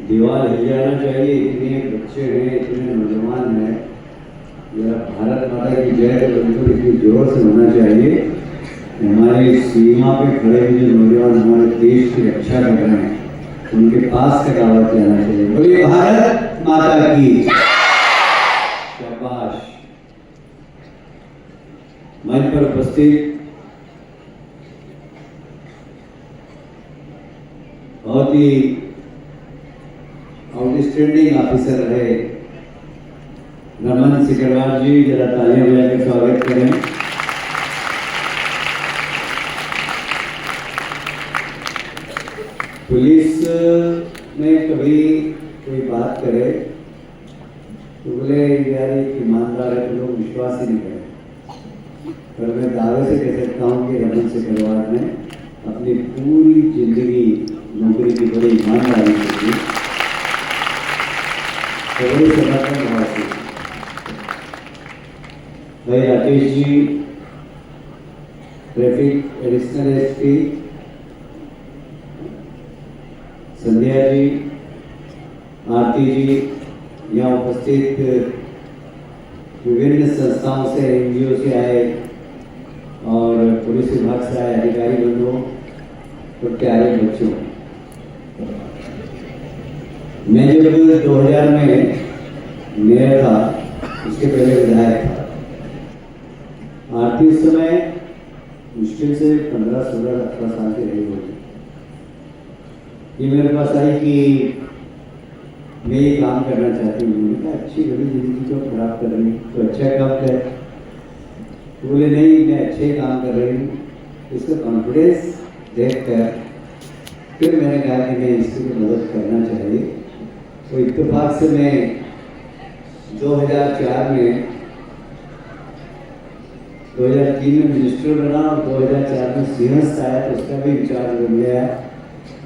दीवार हिल जाना चाहिए। इतने बच्चे हैं, इतने नौजवान हैं, जरा भारत माता की जय तो बिल्कुल इतनी जोर से होना चाहिए। हमारी सीमा पे खड़े हुए जो नौजवान हमारे देश की रक्षा कर रहे हैं, उनके पास तक आवाज जाना चाहिए। बोलिए भारत माता की शाबाश। मंच पर उपस्थित बहुत ही आउटस्टैंडिंग ऑफिसर रहे रमन सिकरवार जी, जरा तालियां बजाकर स्वागत करें। पुलिस में कभी कोई बात करे तो बोले यार एक ईमानदार है, तो लोग विश्वास ही नहीं करें। पर मैं दावे से कह सकता हूँ कि रमन सिकरवार ने अपनी पूरी जिंदगी नौकरी की बड़ी ईमानदारी से की, तो बड़ी समर्पण भाव से। भाई Rakesh ji, traffic additional SP, Sandhya ji, आरती जी, यहाँ उपस्थित विभिन्न संस्थाओं से, एनजीओ से आए और पुलिस विभाग से आए अधिकारी बंधुओं और प्यारे बच्चों, मैं जब 2000 में मेयर था, उसके पहले विधायक था। आरती उस समय मुश्किल से 15-16-17 साल की रही होगी। ये मेरे पास आई कि मैं ये काम करना चाहती हूँ। मैंने कहा अच्छी बड़ी जिंदगी को खराब कर रही हूँ, तो अच्छा काम कर। तो बोले नहीं, मैं अच्छे काम कर रही हूँ। इसका कॉन्फिडेंस देख कर फिर मैंने कहा कि मैं इसकी मदद करना चाहिए। तो इत्तेफाक से मैं 2004 में 2003 में मिनिस्टर बना और 2004 में सिंहस्थ आया, तो उसका भी इंचार्ज बन गया।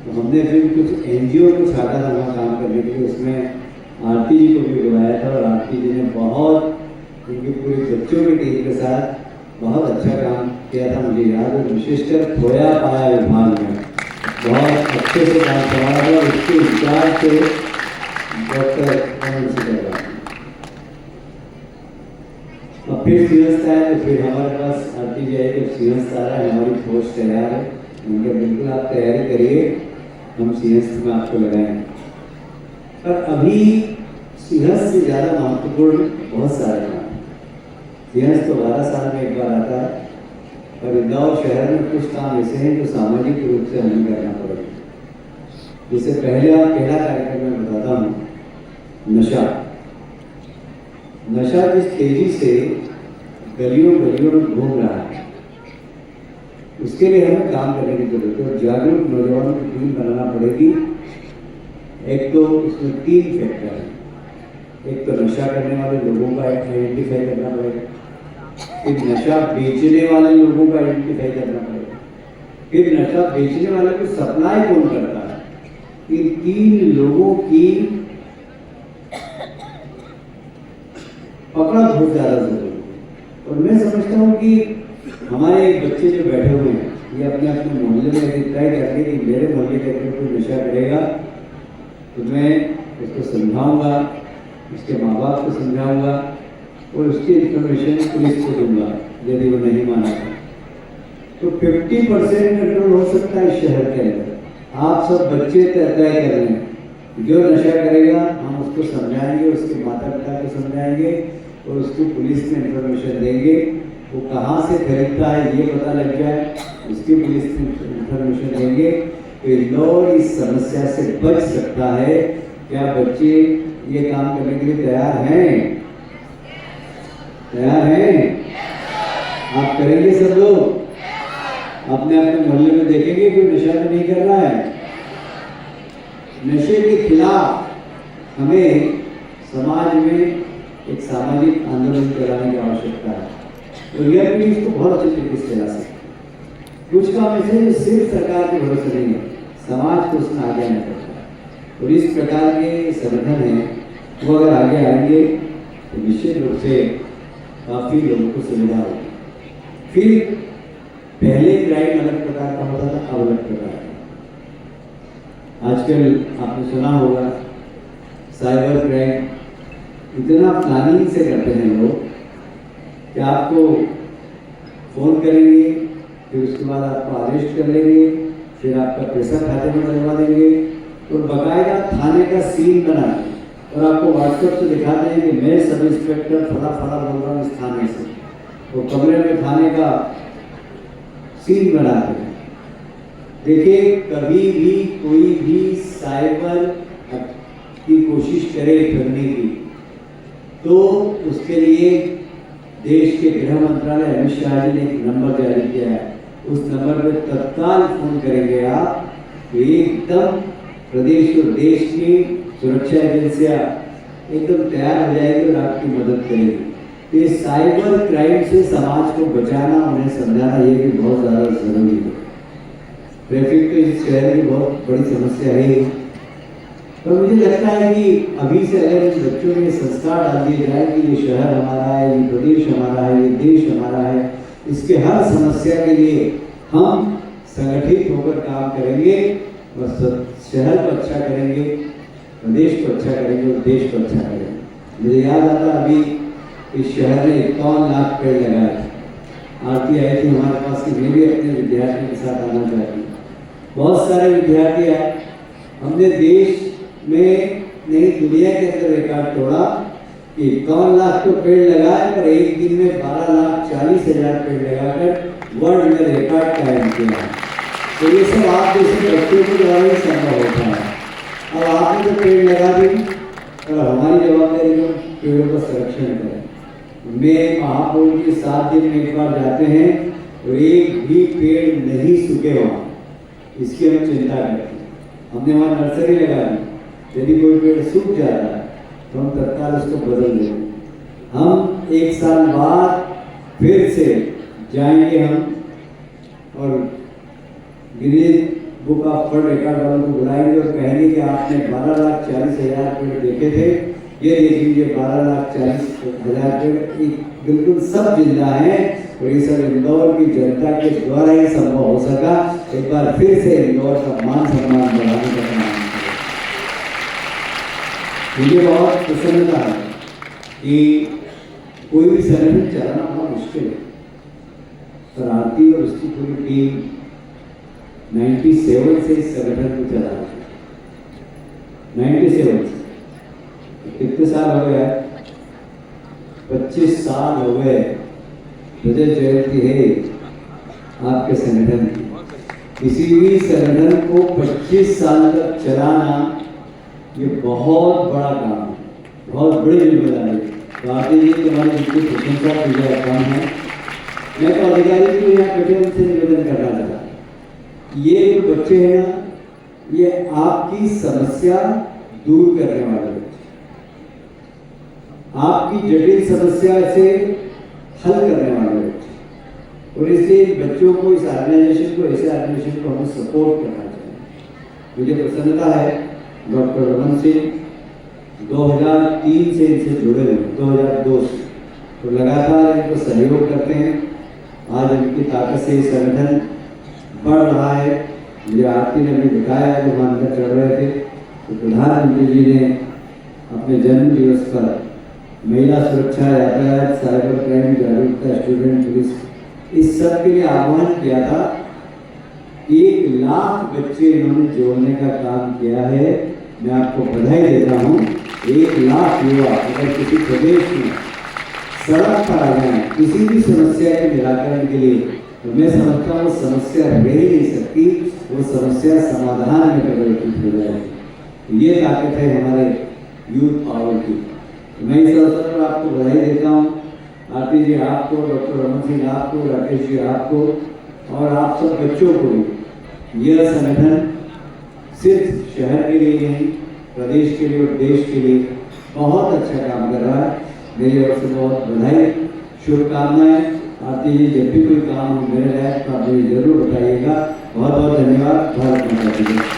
तो हमने फिर कुछ एनजीओ को छाटा था वहाँ काम करने के लिए। उसमें आरती जी को भी बुलाया था और आरती जी ने बहुत उनके पूरे बच्चों की टीम के साथ बहुत अच्छा काम किया था। मुझे याद है, विशेषकर खोया पाया विभाग में बहुत अच्छे से काम करवाया था। उसके इंचार्ज थे डॉक्टर रमन सिकरवार। अब फिर सिंहस्थ आया, तो फिर हमारे पास आरती जी आई, तो सिंहस्थ आ रहा है, हमारी फौज तैयार है। उनके बिल्कुल आप तैयारी करिए, हम सिंहस्थ में आपको लगाएंगे। पर अभी सिंहस्थ से ज़्यादा महत्वपूर्ण बहुत सारे काम। सिंहस्थ तो 12 साल में एक बार आता है, पर इंदौर शहर में कुछ काम ऐसे हैं जो सामाजिक रूप से हमें करना पड़ेगा। जिससे पहला कार्यक्रम मैं बताता हूँ, नशा। नशा जिस तेजी से गलियों गलियों में घूम रहा है, उसके लिए हमें काम करने की जरूरत है और जागरूक नौजवानों की टीम बनाना पड़ेगी। एक तो इसमें 3 फैक्टर है। एक तो नशा करने वाले लोगों का आइडेंटिफाई करना पड़ेगा, फिर नशा बेचने वाले लोगों का आइडेंटिफाई करना पड़ेगा, फिर नशा बेचने वाले को सप्लाई कौन करता है। इन 3 लोगों की पकड़ा बहुत ज़्यादा जरूरी है। और मैं समझता हूँ कि हमारे बच्चे जो बैठे हुए हैं, ये अपने अपने मोहल्ले में तय करके कि मेरे मोहल्ले के अंदर कोई नशा करेगा तो मैं उसको समझाऊंगा, उसके माँ बाप को समझाऊंगा और उसकी इंफॉर्मेशन पुलिस को दूंगा यदि वो नहीं माना तो 50% कंट्रोल हो सकता है इस शहर के अंदर। आप सब बच्चे तय कर रहे हैं, जो नशा करेगा हम उसको समझाएंगे, उसके माता पिता को समझाएंगे और उसको पुलिस में इंफॉर्मेशन देंगे। वो कहाँ से खरीदता है ये पता लग जाए, उसकी पुलिस में इंफॉर्मेशन देंगे तो इंदौर इस समस्या से बच सकता है। क्या बच्चे ये काम करने के लिए तैयार हैं? तैयार हैं? आप करेंगे सब लोग? अपने अपने मोहल्ले में देखेंगे कोई नशा तो नहीं कर रहा है। नशे के खिलाफ हमें समाज में एक सामाजिक आंदोलन कराने की आवश्यकता है और यह भी इसको बहुत अच्छे तरीके से चला सकते। कुछ काम ऐसे जो सिर्फ सरकार के भरोसे नहीं है, समाज को उसमें आगे आना पड़ता है और इस प्रकार के संगठन हैं वो अगर आगे आएंगे तो निश्चित रूप से काफ़ी लोगों को सुविधा होगी। फिर पहले क्राइम अलग प्रकार का होता था, अब अलग प्रकार का। आजकल आपने सुना होगा साइबर क्राइम इतना प्लानिंग से करते हैं लोग कि आपको फ़ोन करेंगे, फिर उसके बाद आपको अरेस्ट कर लेंगे, फिर आपका पैसा खाते में डलवा देंगे और बाकायदा थाने का सीन बना और आपको व्हाट्सएप से दिखा देंगे कि मैं सब इंस्पेक्टर फला फला बोल रहा हूँ इस थाने से। वो कमरे में थाने का सीन बनाते हैं। देखिए, कभी भी कोई भी साइबर की कोशिश करे करने की, तो उसके लिए देश के गृह मंत्रालय अमित शाह जी ने एक नंबर जारी किया है। उस नंबर पर तत्काल फोन करेंगे आप, तो एकदम प्रदेश और देश की सुरक्षा एजेंसियां एकदम तैयार हो जाएगी और आपकी मदद करेगी। तो ये साइबर क्राइम से समाज को बचाना, उन्हें समझाना, ये भी बहुत ज़्यादा जरूरी है। ट्रैफिक तो इस शहर की बहुत बड़ी समस्या है, पर मुझे लगता है कि अभी से अगर इन बच्चों में संस्कार डाल दिए जाए कि ये शहर हमारा है, ये प्रदेश हमारा है, ये देश हमारा है, इसके हर समस्या के लिए हम संगठित होकर काम करेंगे और शहर को अच्छा करेंगे, प्रदेश को अच्छा करेंगे और देश को अच्छा करेंगे। मुझे याद आता अभी इस शहर ने 51 लाख पेड़ लगाए थे। आरती आई थी हमारे पास कि मैं भी अपने विद्यार्थियों के साथ आना चाहती हूँ। बहुत सारे विद्यार्थी आए, हमने देश में नहीं दुनिया के अंदर रिकॉर्ड तोड़ा कि 51 लाख तो पेड़ लगाए पर एक दिन में 12,40,000 पेड़ लगाकर वर्ल्ड में रिकॉर्ड कायम किया। तो ये सब आप जैसे बच्चों के द्वारा ही संभव होता है। अब आपने तो पेड़ लगा दी और हमारी जवाबदारी है पेड़ों का संरक्षण करें। मैं महापौर जी 7 दिन में एक बार जाते हैं और एक भी पेड़ नहीं सूखे वहाँ, इसकी हम चिंता करते हैं। हमने वहाँ नर्सरी लगा दी, यदि कोई पेड़ सूख जाता है तो हम तत्काल उसको बदल देंगे। हम 1 साल बाद फिर से जाएंगे हम और Guinness book of world record वालों को बुलाएंगे और कहेंगे कि आपने 12,40,000 पेड़ देखे थे, ये देख लीजिए 12,40,000 पेड़ बिल्कुल सब जिंदा हैं और ये सब इंदौर की जनता के द्वारा ही संभव हो सका। एक बार फिर से इंदौर का मान सम्मान बढ़ाने का काम मुझे बहुत प्रसन्नता है कि कोई भी संगठन चलाना बहुत मुश्किल है, पर आरती और उसकी पूरी टीम 97 से इस संगठन को चला रही है। 97 से कितने साल हो गए? 25 साल हो गए। रजत जयंती है आपके संगठन की। किसी भी संगठन को 25 साल तक चलाना ये बहुत बड़ा काम है, बहुत बड़ी जिम्मेदारी है। तो आरती जी तुम्हारी जितनी प्रशंसा की जाए काम है। मैं तो अधिकारी को यहाँ बैठे उनसे निवेदन करना चाहता हूँ, ये जो बच्चे हैं ना, ये आपकी समस्या दूर करने वाले बच्चे, आपकी जटिल समस्या से हल करने वाले बच्चे, और इसलिए बच्चों को, इस ऑर्गेनाइजेशन को, ऐसे ऑर्गेनाइजेशन को हमें सपोर्ट करना चाहिए। मुझे प्रसन्नता है डॉक्टर रमन सिंह 2003 से इनसे जुड़े हुए, 2002 से, तो लगातार इनको सहयोग करते हैं। आज इनकी ताकत से ये संगठन बढ़ रहा है। मुझे आरती ने भी दिखाया है, जो अंदर चढ़ रहे थे, तो प्रधानमंत्री जी ने अपने जन्म दिवस पर महिला सुरक्षा, यातायात, साइबर क्राइम जागरूकता, स्टूडेंट पुलिस, इस सब के लिए आह्वान किया था। 1 लाख बच्चे इन्होंने जोड़ने का काम किया है। मैं आपको बधाई देता हूँ। 1 लाख युवा अगर किसी प्रदेश में सड़क पर आ जाए किसी भी समस्या के निराकरण के लिए, तो मैं समझता हूँ समस्या रह ही नहीं सकती, वो समस्या समाधान में परिवर्तित हो जाएगी। ये ताकत है हमारे यूथ पावर की। तो मैं इस अवसर पर आपको बधाई देता हूँ। आरती जी आपको, डॉक्टर रमन सिंह आपको, राकेश जी आपको और आप सब बच्चों को भी। यह संगठन सिर्फ शहर के लिए नहीं, प्रदेश के लिए और देश के लिए बहुत अच्छा काम कर रहा है। मेरी ओर से बहुत बधाई, शुभकामनाएं। आरती जी जब भी कोई काम हो मेरे लायक तो आप मुझे जरूर बताइएगा। बहुत बहुत धन्यवाद। भारत माता की जय।